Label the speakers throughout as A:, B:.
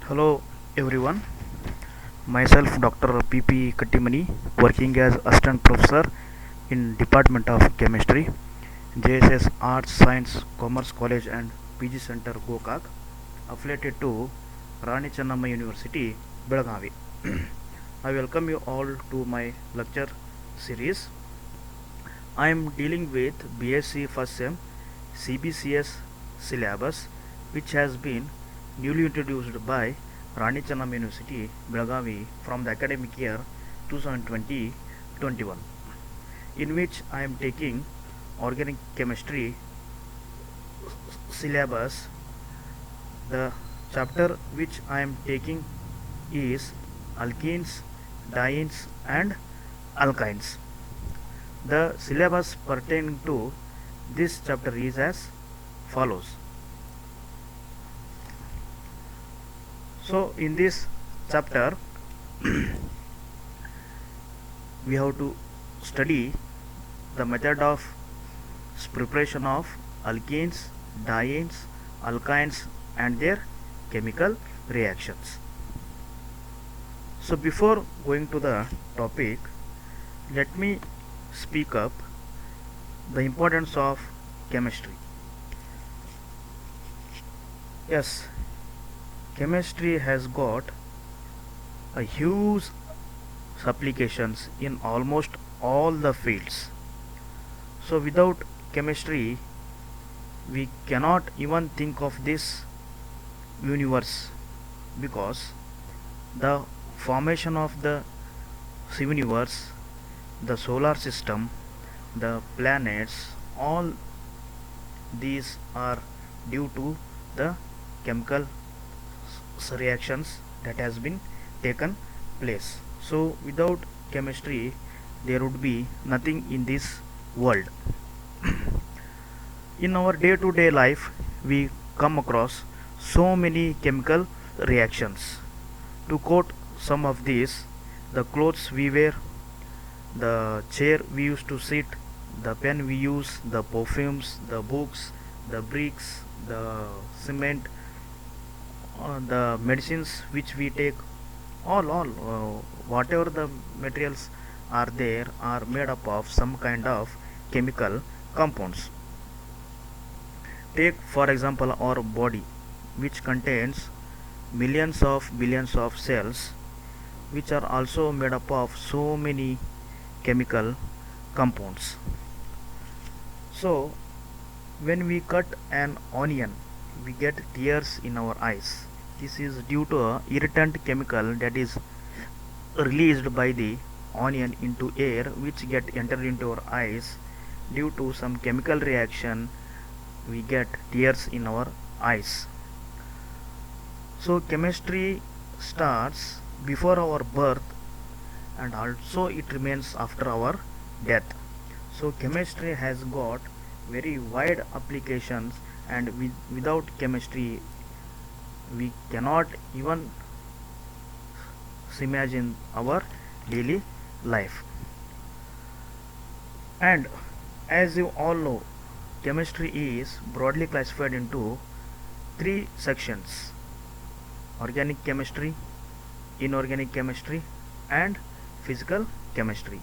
A: Hello everyone, myself Dr. PP Kattimani, working as Assistant Professor in Department of Chemistry, JSS Arts, Science, Commerce College and PG Center Gokak, affiliated to Rani Channamma University, Belagavi. I welcome you all to my lecture series. I am dealing with BSc First Sem CBCS syllabus, which has been newly introduced by Rani Channam University, Belagavi from the academic year 2020-21, in which I am taking organic chemistry syllabus. The chapter which I am taking is alkenes, dienes, and alkynes. The syllabus pertaining to this chapter is as follows. So, in this chapter, we have to study the method of preparation of alkenes, dienes, alkynes, and their chemical reactions. So, before going to the topic, let me speak up the importance of chemistry. Yes, chemistry has got a huge applications in almost all the fields. So without chemistry, we cannot even think of this universe, because the formation of the universe, the solar system, the planets, all these are due to the chemical reactions that has been taken place. So without chemistry, there would be nothing in this world. In our day to day life, we come across so many chemical reactions. To quote some of these, the clothes we wear, the chair we used to sit, the pen we use, the perfumes, the books, the bricks, the cement, the medicines which we take, whatever the materials are there are made up of some kind of chemical compounds. Take for example our body, which contains millions of billions of cells, which are also made up of so many chemical compounds. So when we cut an onion, we get tears in our eyes. This is due to a irritant chemical that is released by the onion into air, which get entered into our eyes. Due to some chemical reaction, we get tears in our eyes. So chemistry starts before our birth, and also it remains after our death. So chemistry has got very wide applications, and without chemistry we cannot even imagine our daily life. And as you all know, chemistry is broadly classified into three sections: organic chemistry, inorganic chemistry, and physical chemistry.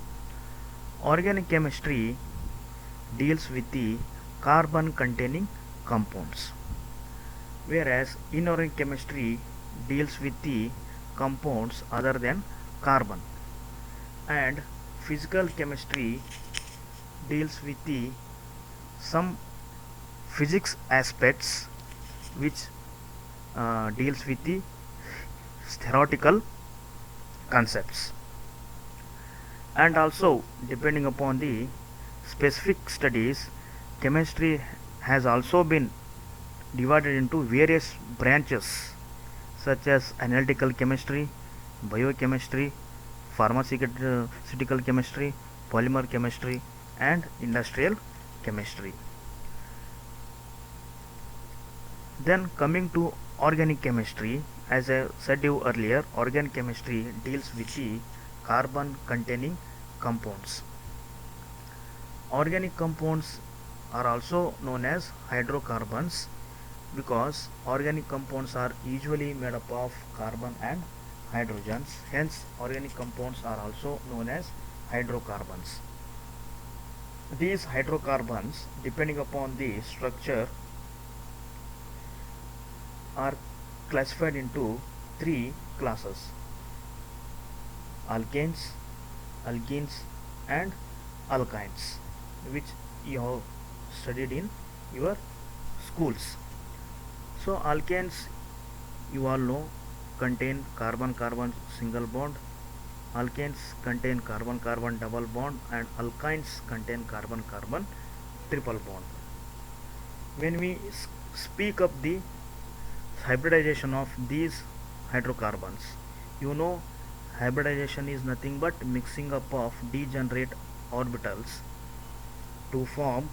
A: Organic chemistry deals with the carbon containing compounds, whereas inorganic chemistry deals with the compounds other than carbon, and physical chemistry deals with the some physics aspects, which deals with the theoretical concepts. And also, depending upon the specific studies, chemistry has also been divided into various branches, such as analytical chemistry, biochemistry, pharmaceutical chemistry, polymer chemistry, and industrial chemistry. Then coming to organic chemistry, as I said you earlier, organic chemistry deals with the carbon containing compounds. Organic compounds are also known as hydrocarbons, because organic compounds are usually made up of carbon and hydrogens. Hence, organic compounds are also known as hydrocarbons. These hydrocarbons, depending upon the structure, are classified into three classes: alkanes, alkenes, and alkynes, which you have studied in your schools. So alkanes, you all know, contain carbon carbon single bond. Alkanes contain carbon carbon double bond, and alkynes contain carbon carbon triple bond. When we speak of the hybridization of these hydrocarbons, you know, hybridization is nothing but mixing up of degenerate orbitals to form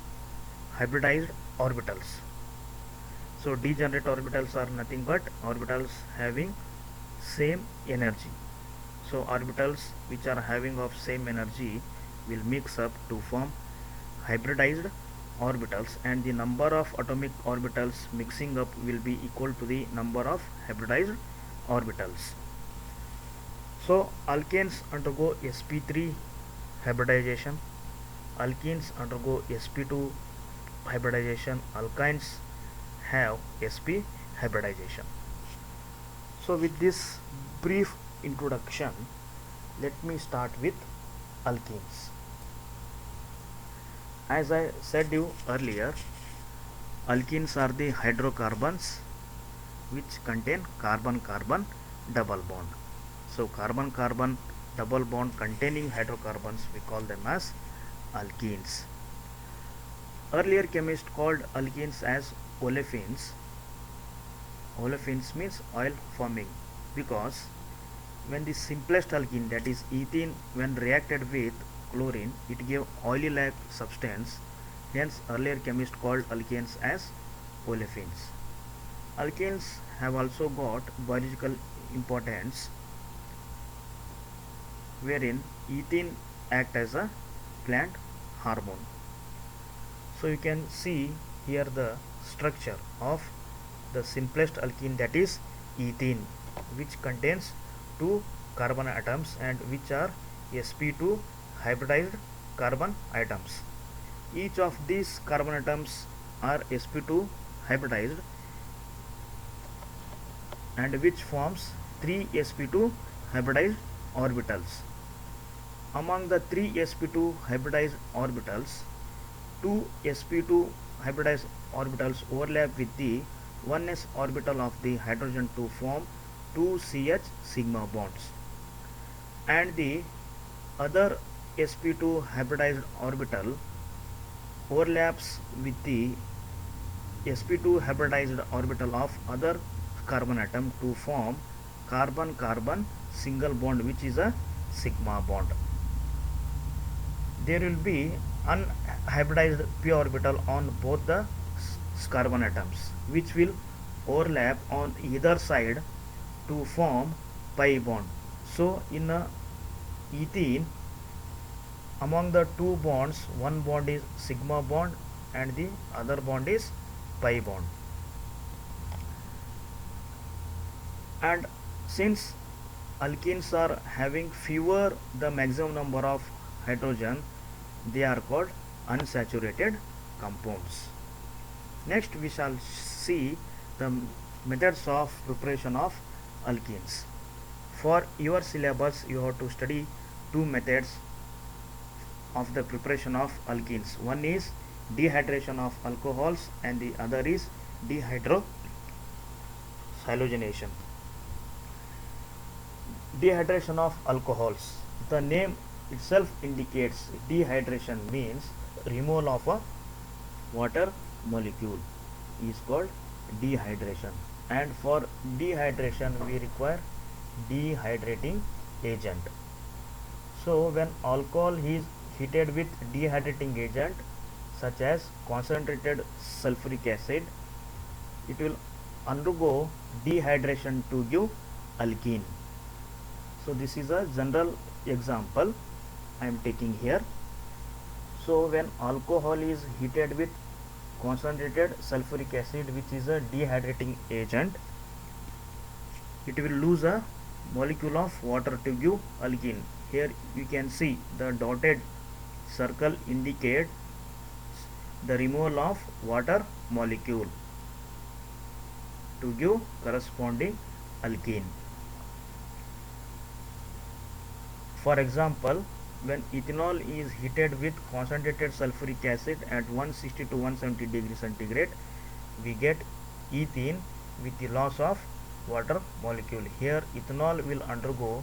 A: hybridized orbitals. So degenerate orbitals are nothing but orbitals having same energy. So orbitals which are having of same energy will mix up to form hybridized orbitals, and the number of atomic orbitals mixing up will be equal to the number of hybridized orbitals. So alkanes undergo sp3 hybridization, alkenes undergo sp2 hybridization, alkynes have sp hybridization. So with this brief introduction, let me start with alkenes. As I said you earlier, alkenes are the hydrocarbons which contain carbon carbon double bond. So carbon carbon double bond containing hydrocarbons, we call them as alkenes. Earlier chemists called alkenes as olefins. Olefins means oil forming, because when the simplest alkene, that is ethene, when reacted with chlorine, it gave oily like substance. Hence earlier chemists called alkenes as olefins. Alkenes have also got biological importance, wherein ethene act as a plant hormone. So you can see here the structure of the simplest alkene, that is ethene, which contains two carbon atoms and which are sp2 hybridized carbon atoms. Each of these carbon atoms are sp2 hybridized, and which forms 3 sp2 hybridized orbitals. Among the 3 sp2 hybridized orbitals, 2 sp2 hybridized orbitals overlap with the 1s orbital of the hydrogen to form 2 CH sigma bonds, and the other sp2 hybridized orbital overlaps with the sp2 hybridized orbital of other carbon atom to form carbon carbon single bond, which is a sigma bond. There will be unhybridized p orbital on both the carbon atoms, which will overlap on either side to form pi bond. So in a ethene, among the two bonds, one bond is sigma bond and the other bond is pi bond. And since alkenes are having fewer the maximum number of hydrogen, they are called unsaturated compounds. Next we shall see the methods of preparation of alkenes. For your syllabus you have to study two methods of the preparation of alkenes. One is dehydration of alcohols and the other is dehydrosilylation. Dehydration of alcohols. The name itself indicates dehydration means removal of a water molecule is called dehydration, and for dehydration we require dehydrating agent. So when alcohol is heated with dehydrating agent such as concentrated sulfuric acid, it will undergo dehydration to give alkene. So this is a general example I am taking here. So when alcohol is heated with concentrated sulfuric acid, which is a dehydrating agent, it will lose a molecule of water to give alkene. Here you can see the dotted circle indicates the removal of water molecule to give corresponding alkene. For example, when ethanol is heated with concentrated sulfuric acid at 160 to 170 degrees centigrade, we get ethene with the loss of water molecule. Here ethanol will undergo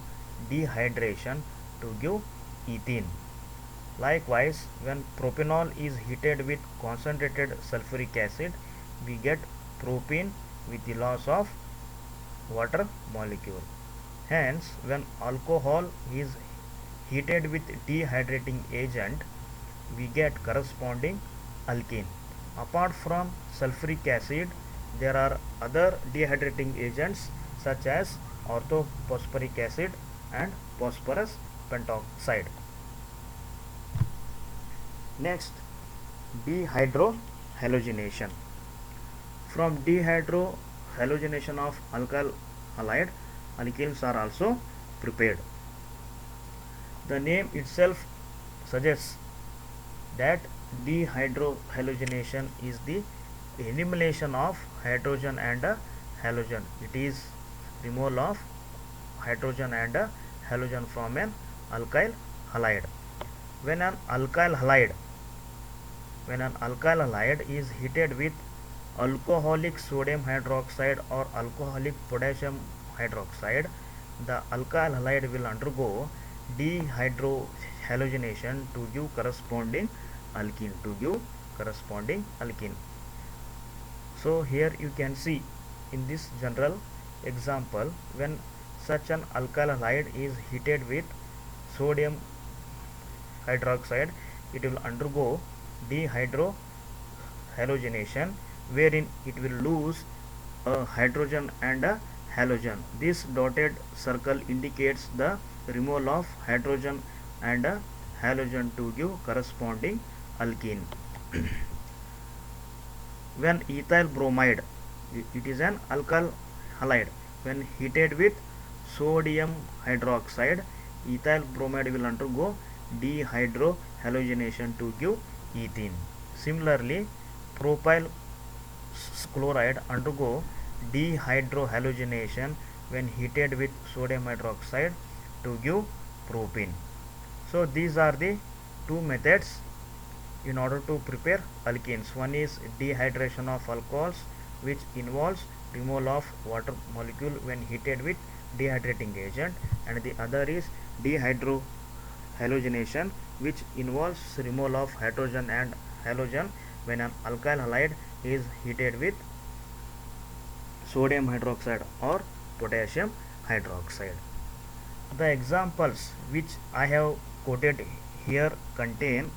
A: dehydration to give ethene. Likewise, when propanol is heated with concentrated sulfuric acid, we get propene with the loss of water molecule. Hence, when alcohol is heated with dehydrating agent, we get corresponding alkene. Apart from sulfuric acid, there are other dehydrating agents such as orthophosphoric acid and phosphorus pentoxide. Next, dehydrohalogenation. From dehydrohalogenation of alkyl halide, alkenes are also prepared. The name itself suggests that dehydrohalogenation is the elimination of hydrogen and a halogen. It is removal of hydrogen and a halogen from an alkyl halide. When an alkyl halide is heated with alcoholic sodium hydroxide or alcoholic potassium hydroxide, the alkyl halide will undergo dehydrohalogenation to give corresponding alkene. So here you can see in this general example, when such an alkyl halide is heated with sodium hydroxide, it will undergo dehydrohalogenation, wherein it will lose a hydrogen and a halogen. This dotted circle indicates the removal of hydrogen and a halogen to give corresponding alkene. When ethyl bromide, it is an alkyl halide, when heated with sodium hydroxide, ethyl bromide will undergo dehydrohalogenation to give ethene. Similarly, propyl chloride undergo dehydrohalogenation when heated with sodium hydroxide to give propene. So these are the two methods in order to prepare alkenes. One is dehydration of alcohols, which involves removal of water molecule when heated with dehydrating agent, and the other is dehydrohalogenation, which involves removal of hydrogen and halogen when an alkyl halide is heated with sodium hydroxide or potassium hydroxide. The examples which I have quoted here contain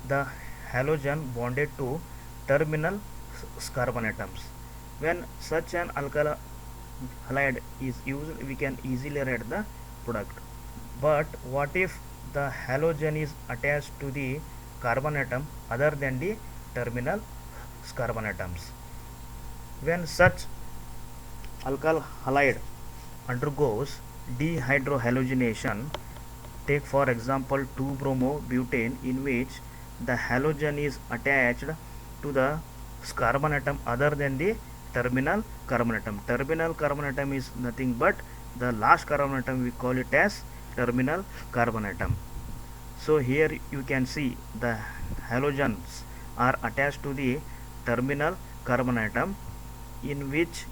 A: the halogen bonded to terminal carbon atoms. When such an alkyl halide is used, we can easily write the product. But what if the halogen is attached to the carbon atom other than the terminal carbon atoms? When such alkyl halide undergoes dehydrohalogenation, take for example 2-bromobutane, in which the halogen is attached to the carbon atom other than the terminal carbon atom. Terminal carbon atom is nothing but the last carbon atom, we call it as terminal carbon atom. So here you can see the halogens are attached to the terminal carbon atom, in which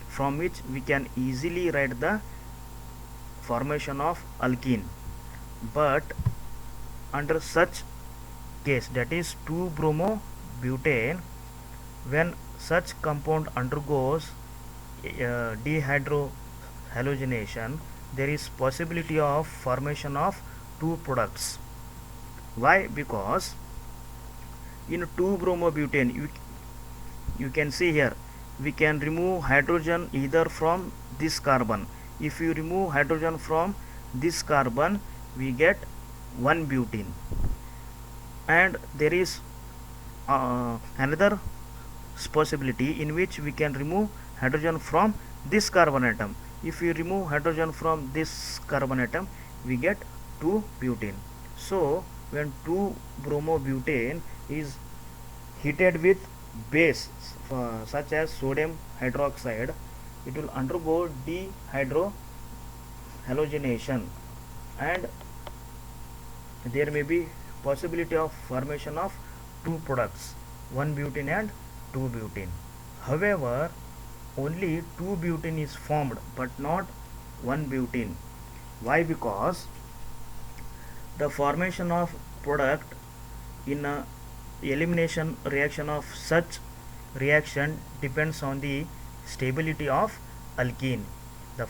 A: from which we can easily write the formation of alkene. But under such case, that is 2-bromobutane, when such compound undergoes dehydrohalogenation, there is possibility of formation of two products. Why? Because in 2-bromobutane, you can see here, we can remove hydrogen either from this carbon. If you remove hydrogen from this carbon, we get 1 butene, and there is another possibility in which we can remove hydrogen from this carbon atom. If we remove hydrogen from this carbon atom, we get 2-butene. So when 2-bromobutane is heated with base such as sodium hydroxide, it will undergo dehydrohalogenation, and there may be possibility of formation of two products, 1-butene and 2-butene. However, only 2-butene is formed but not 1-butene. Why? Because the formation of product in a elimination reaction of such reaction depends on the stability of alkene. The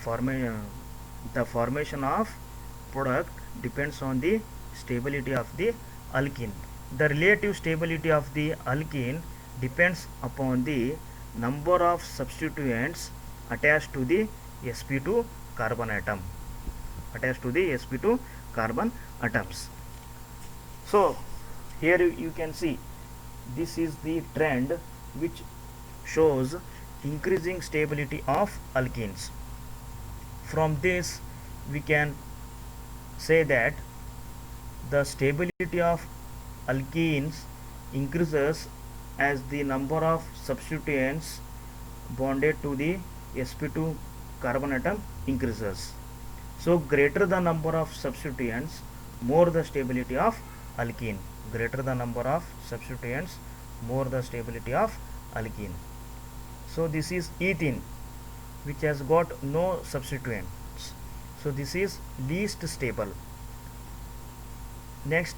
A: formation of product depends on the stability of the alkene. The relative stability of the alkene depends upon the number of substituents attached to the sp2 carbon atom. So here you can see this is the trend which shows increasing stability of alkenes. From this we can say that the stability of alkenes increases as the number of substituents bonded to the sp2 carbon atom increases. So greater the number of substituents, more the stability of alkene. Greater the number of substituents, more the stability of alkene. So this is ethene, which has got no substituents. So this is least stable. Next,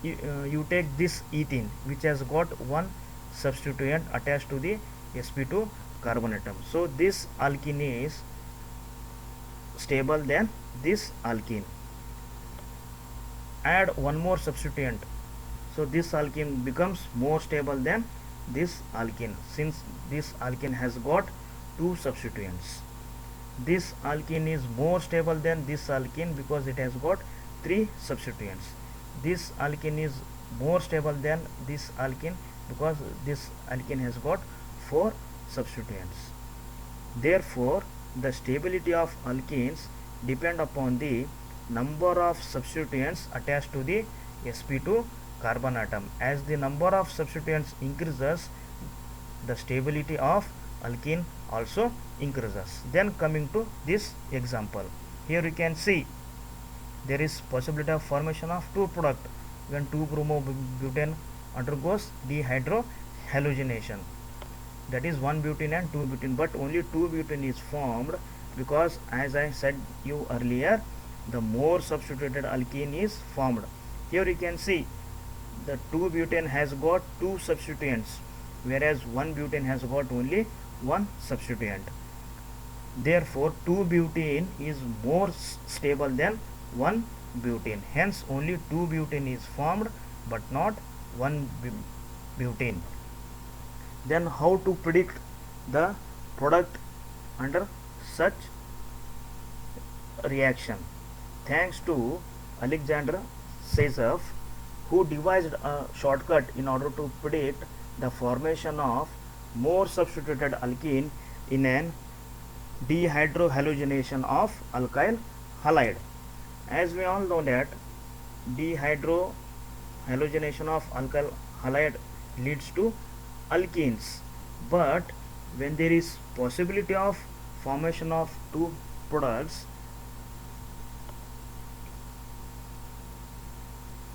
A: you take this ethene, which has got one substituent attached to the sp2 carbon atom. So this alkene is stable than this alkene. Add one more substituent, so this alkene becomes more stable than this alkene, since this alkene has got two substituents. This alkene is more stable than this alkene because it has got three substituents. This alkene is more stable than this alkene because this alkene has got four substituents. Therefore, the stability of alkenes depend upon the number of substituents attached to the sp2 carbon atom. As the number of substituents increases, the stability of alkene also increases. Then coming to this example, here you can see there is possibility of formation of two product when 2-bromobutane undergoes dehydrohalogenation, that is 1-butene and 2-butene, but only 2-butene is formed because, as I said you earlier, the more substituted alkene is formed. Here you can see the 2-butane has got two substituents, whereas 1-butane has got only one substituent. Therefore 2-butene is more stable than 1-butene. Hence only 2-butene is formed but not 1-butene. Then how to predict the product under such reaction? Thanks to Alexander Seizov, who devised a shortcut in order to predict the formation of more substituted alkene in an dehydrohalogenation of alkyl halide. As we all know that dehydrohalogenation of alkyl halide leads to alkenes, but when there is possibility of formation of two products,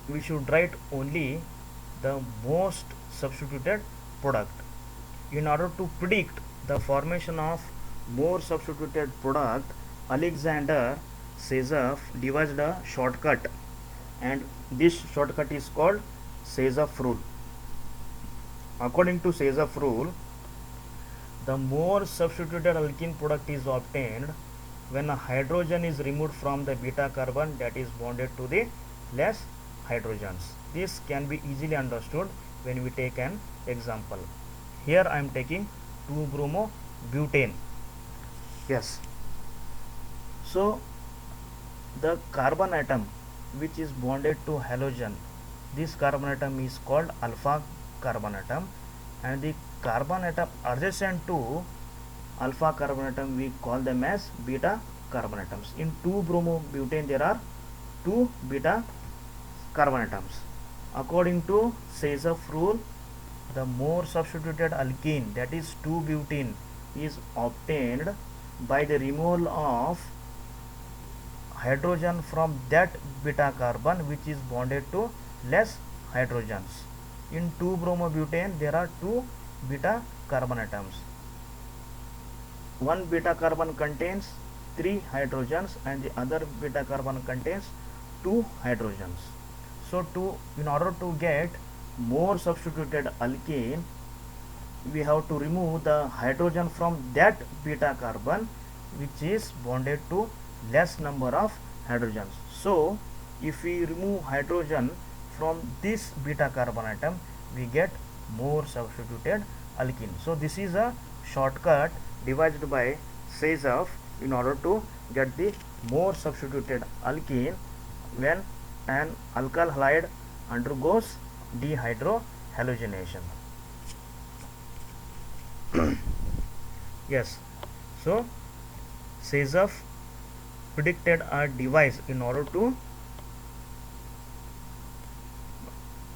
A: we should write only the most substituted product. In order to predict the formation of more substituted product, Alexander Seizov devised a shortcut, and this shortcut is called Seizov rule. According to Seizov rule, the more substituted alkene product is obtained when a hydrogen is removed from the beta carbon that is bonded to the less hydrogens. This can be easily understood when we take an example. Here I am taking 2-bromobutane. Yes. So the carbon atom which is bonded to halogen, this carbon atom is called alpha carbon atom, and the carbon atom adjacent to alpha carbon atom we call them as beta carbon atoms. In 2-bromobutane there are 2 beta carbon atoms. According to Sayzoff rule, the more substituted alkene, that is 2-butene, is obtained by the removal of hydrogen from that beta carbon which is bonded to less hydrogens. In 2-bromobutane there are 2 beta carbon atoms. One beta carbon contains 3 hydrogens and the other beta carbon contains 2 hydrogens. So in order to get more substituted alkene, we have to remove the hydrogen from that beta carbon which is bonded to less number of hydrogens. So if we remove hydrogen from this beta carbon atom, we get more substituted alkene. So this is a shortcut devised by Sayzoff in order to get the more substituted alkene when an alkyl halide undergoes dehydrohallucination. Yes, so Sayzoff predicted a device in order to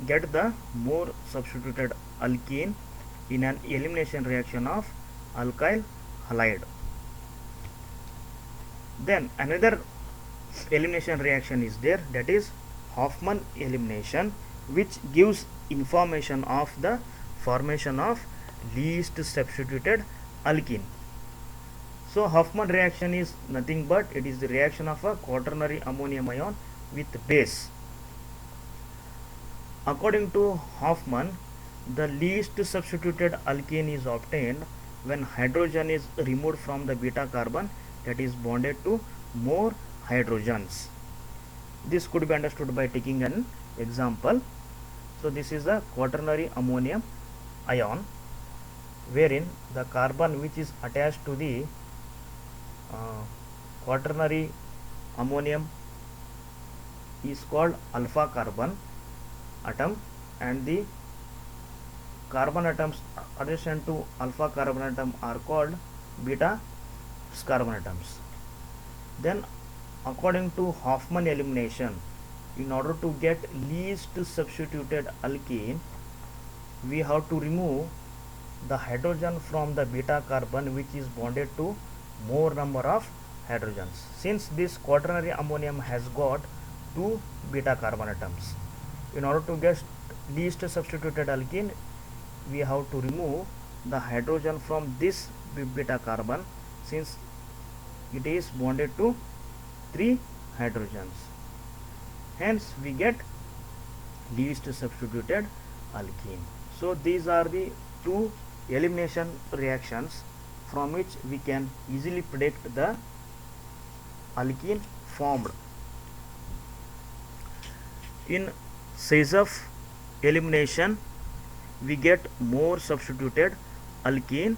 A: get the more substituted alkene in an elimination reaction of alkyl halide. Then another elimination reaction is there, that is Hofmann elimination, which gives information of the formation of least substituted alkene. So Hofmann reaction is nothing but it is the reaction of a quaternary ammonium ion with base. According to Hofmann, the least substituted alkene is obtained when hydrogen is removed from the beta carbon that is bonded to more hydrogens. This could be understood by taking an example. So this is the quaternary ammonium ion, wherein the carbon which is attached to the quaternary ammonium is called alpha carbon atom, and the carbon atoms adjacent to alpha carbon atom are called beta carbon atoms. Then according to Hofmann elimination, in order to get least substituted alkene, we have to remove the hydrogen from the beta carbon which is bonded to more number of hydrogens. Since this quaternary ammonium has got 2 beta carbon atoms, in order to get least substituted alkene, we have to remove the hydrogen from this beta carbon since it is bonded to 3 hydrogens. Hence we get least substituted alkene. So these are the 2 elimination reactions from which we can easily predict the alkene formed. In Sayzoff elimination, we get more substituted alkene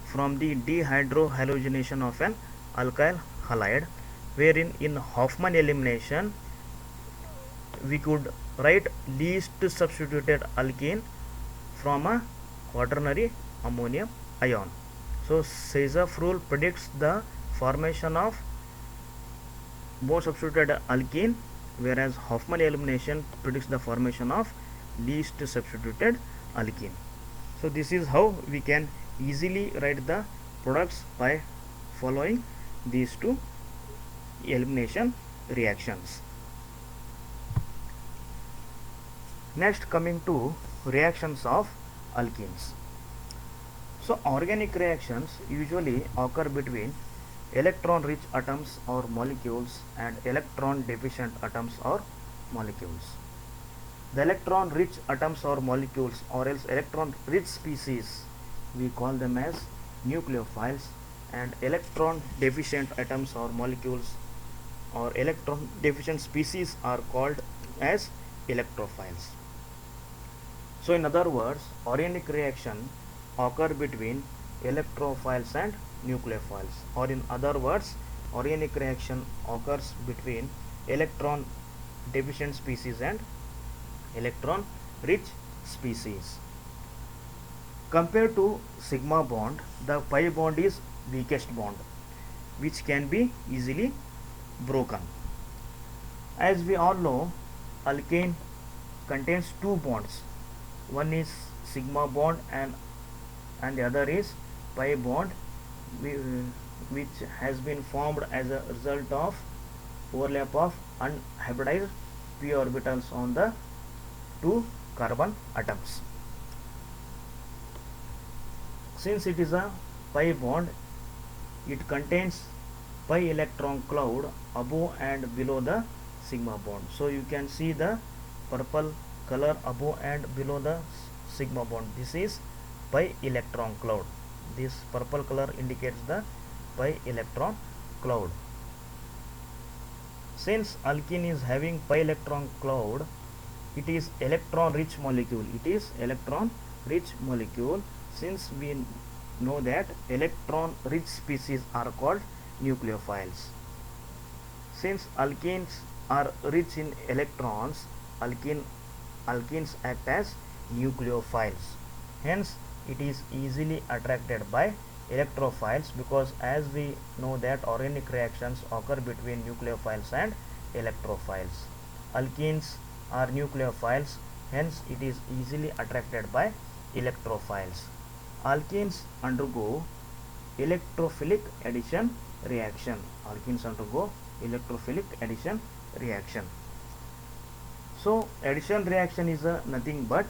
A: from the dehydrohallucination of an alkyl halide, wherein in Hofmann elimination we could write least substituted alkene from a quaternary ammonium ion. So Sayzoff rule predicts the formation of more substituted alkene, whereas Hofmann elimination predicts the formation of least substituted alkene. So this is how we can easily write the products by following these 2 elimination reactions. Next, coming to reactions of alkenes. So organic reactions usually occur between electron rich atoms or molecules and electron deficient atoms or molecules. The electron rich atoms or molecules or else electron rich species, we call them as nucleophiles, and electron deficient atoms or molecules or electron deficient species are called as electrophiles. So in other words, organic reaction occur between electrophiles and nucleophiles, or in other words, organic reaction occurs between electron deficient species and electron rich species. Compared to sigma bond, the pi bond is weakest bond, which can be easily broken. As we all know, alkane contains two bonds. One is sigma bond and the other is pi bond, which has been formed as a result of overlap of unhybridized p orbitals on the two carbon atoms. Since it is a pi bond, it contains pi electron cloud above and below the sigma bond. So you can see the purple color above and below the sigma bond. This is pi electron cloud. This purple color indicates the pi electron cloud. Since alkene is having pi electron cloud, it is electron rich molecule. It is electron rich molecule. Since we know that electron rich species are called nucleophiles. Since alkenes are rich in electrons, alkenes act as nucleophiles. Hence, it is easily attracted by electrophiles, because as we know that organic reactions occur between nucleophiles and electrophiles. Alkenes are nucleophiles, hence it is easily attracted by electrophiles. Alkenes undergo electrophilic addition reaction. Alkenes undergo electrophilic addition reaction. So addition reaction is nothing but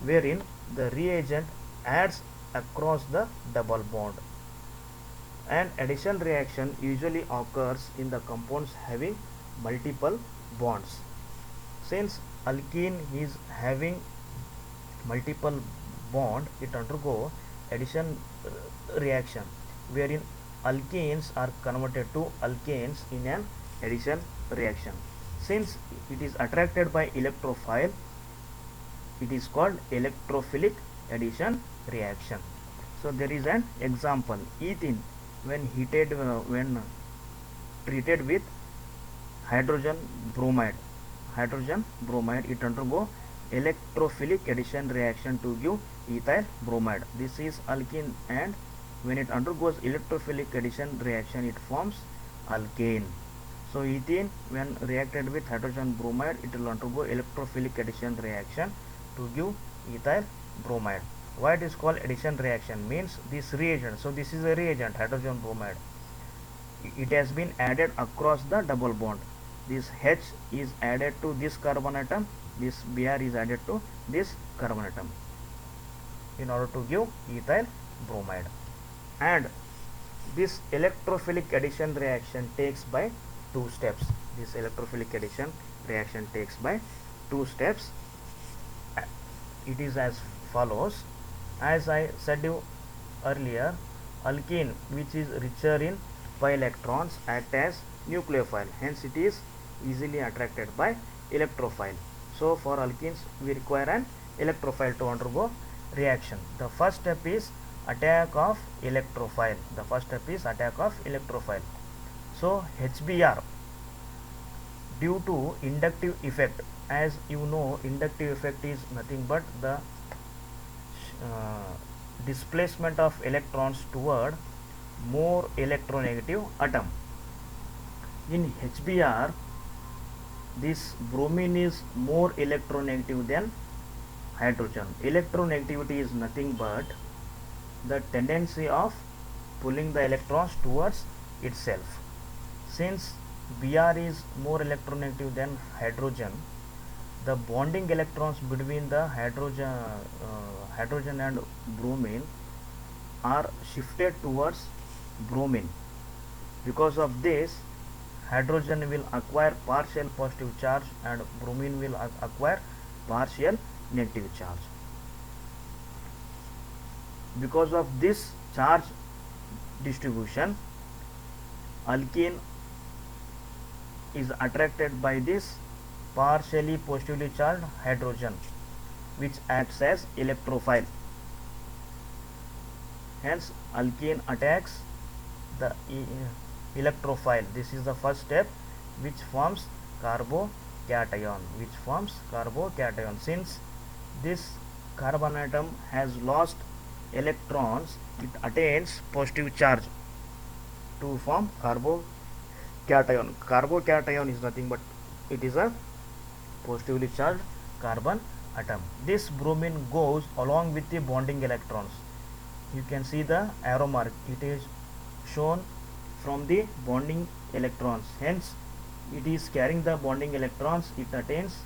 A: wherein the reagent adds across the double bond. An addition reaction usually occurs in the compounds having multiple bonds. Since alkene is having multiple bond, it undergo addition reaction wherein alkenes are converted to alkanes in an addition reaction. Since it is attracted by electrophile, it is called electrophilic addition reaction. So there is an example: ethene, when treated with hydrogen bromide, it undergo electrophilic addition reaction to give ethyl bromide. This is alkene, and when it undergoes electrophilic addition reaction, it forms alkane. So ethene, when reacted with hydrogen bromide, it will undergo electrophilic addition reaction to give ethyl bromide. Why it is called addition reaction? Means this reagent, so this is a reagent, hydrogen bromide, it has been added across the double bond. This H is added to this carbon atom, this Br is added to this carbon atom in order to give ethyl bromide. And this electrophilic addition reaction takes by two steps. This electrophilic addition reaction takes by two steps. It is as follows. As I said you earlier, alkene, which is richer in pi electrons, act as nucleophile, hence it is easily attracted by electrophile. So for alkenes we require an electrophile to undergo reaction. The first step is attack of electrophile. So HBr, due to inductive effect, as you know, inductive effect is nothing but the displacement of electrons toward more electronegative atom. In HBr, this bromine is more electronegative than hydrogen. Electronegativity is nothing but the tendency of pulling the electrons towards itself. Since Br is more electronegative than hydrogen, the bonding electrons between the hydrogen and bromine are shifted towards bromine. Because of this, hydrogen will acquire partial positive charge and bromine will acquire partial negative charge. Because of this charge distribution, alkene is attracted by this partially positively charged hydrogen, which acts as electrophile. Hence alkene attacks the electrophile. This is the first step, which forms carbocation. Since this carbon atom has lost electrons, it attains positive charge to form carbocation. Carbocation is nothing but it is a positively charged carbon atom. This bromine goes along with the bonding electrons. You can see the arrow mark, it is shown from the bonding electrons, hence it is carrying the bonding electrons, it attains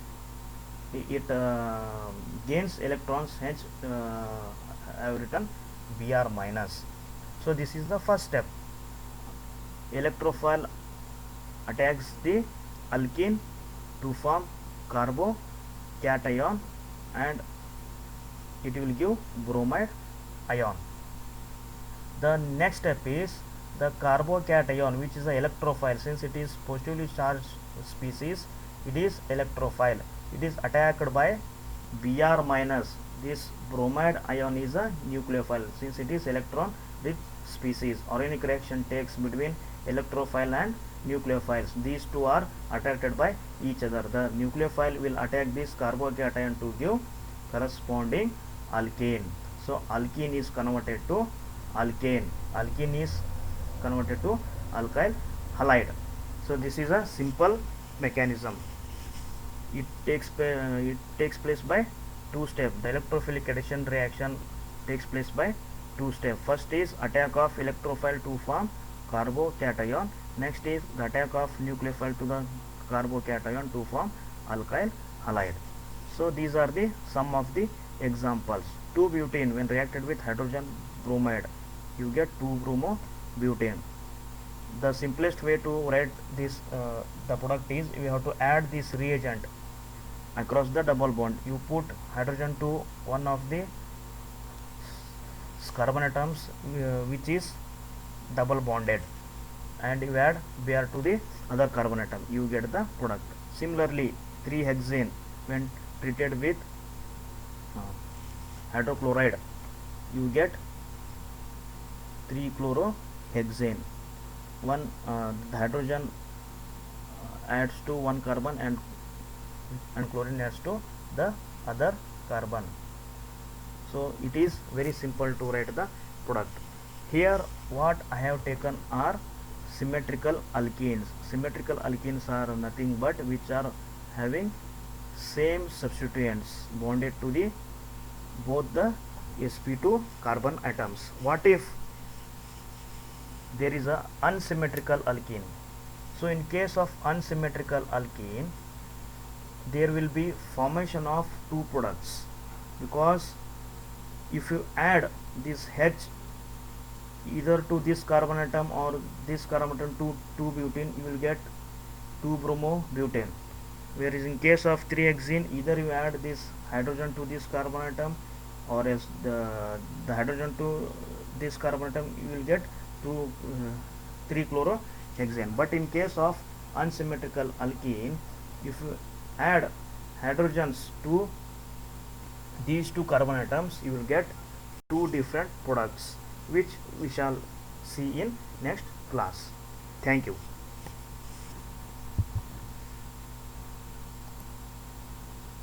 A: it gains electrons, hence I have written Br minus. So this is the first step. Electrophile attacks the alkene to form carbocation and it will give bromide ion. The next step is the carbocation, which is a electrophile. Since it is positively charged species, it is electrophile. It is attacked by Br minus. This bromide ion is a nucleophile. Since it is electron rich species, organic reaction takes between electrophile and nucleophiles. These two are attracted by each other. The nucleophile will attack this carbocation to give corresponding alkane. So alkene is converted to alkane. Alkene is converted to alkyl halide. So this is a simple mechanism. It takes place by two steps. The electrophilic addition reaction takes place by two steps. First is attack of electrophile to form carbocation. Next is the attack of nucleophile to the carbocation to form alkyl halide. So these are the some of the examples. 2-butene when reacted with hydrogen bromide, you get 2-bromo-butane. The simplest way to write this the product is we have to add this reagent across the double bond. You put hydrogen to one of the carbon atoms which is double bonded, and you add Br to the other carbon atom, you get the product. Similarly, 3-hexane when treated with hydrochloride, you get 3-chlorohexane. One the hydrogen adds to one carbon and chlorine adds to the other carbon. So it is very simple to write the product. Here what I have taken are symmetrical alkenes. Symmetrical alkenes are nothing but which are having same substituents bonded to the both the sp2 carbon atoms. What if there is a unsymmetrical alkene? So in case of unsymmetrical alkene, there will be formation of two products, because if you add this H either to this carbon atom or this carbon atom to 2-butene, you will get 2-bromo-butane. Whereas in case of 3-hexene, either you add this hydrogen to this carbon atom or else the hydrogen to this carbon atom, you will get 3-chlorohexane. But in case of unsymmetrical alkene, if you add hydrogens to these two carbon atoms, you will get two different products, which we shall see in next class. Thank you.